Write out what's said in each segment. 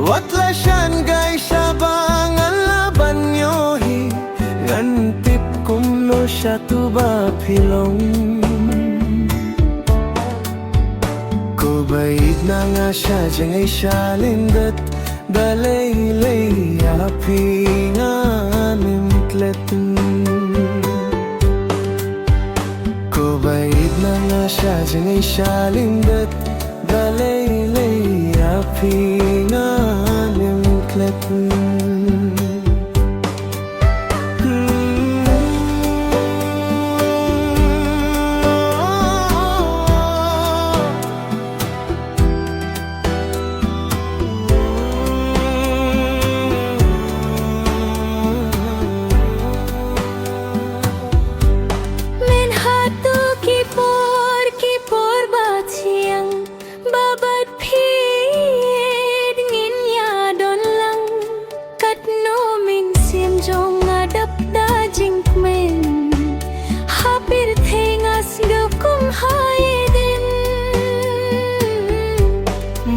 Watlasyan gay sabang alaban nyohi Ngantip kumno siya tuba pilong Kubayid na nga siya diyang ay siyalindat Dalay-lay api nga nimtletin Kubayid na nga siya diyang ay siyalindat Dalay-lay api nga nimtletin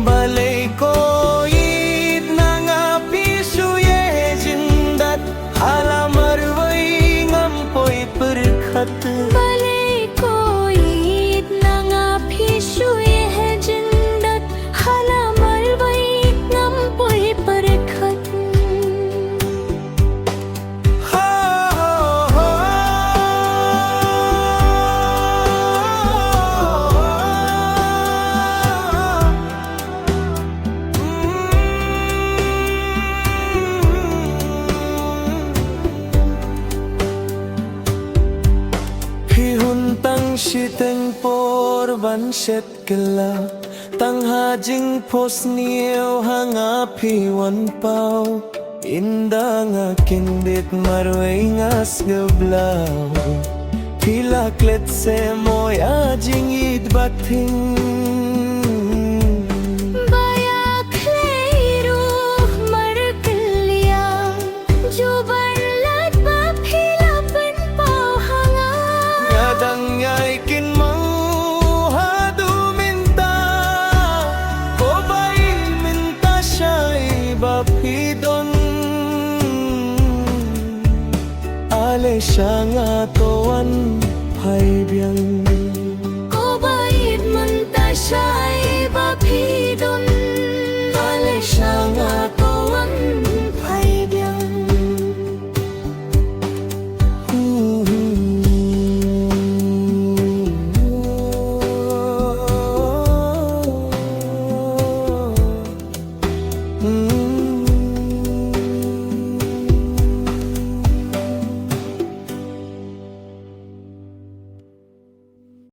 Balay ko it na nga pisuye jindat Alamar way ngampoy perkat Balay ko it na nga pisuye jindat Alamar way ngampoy perkat Tang shiteng por ban shet kela Tang hajing pos niyo hanga piwan pao Inda nga kindit marway ngas gablaw Pilaklet se moy ajing idbating Ale siya nga tuwan pay biyang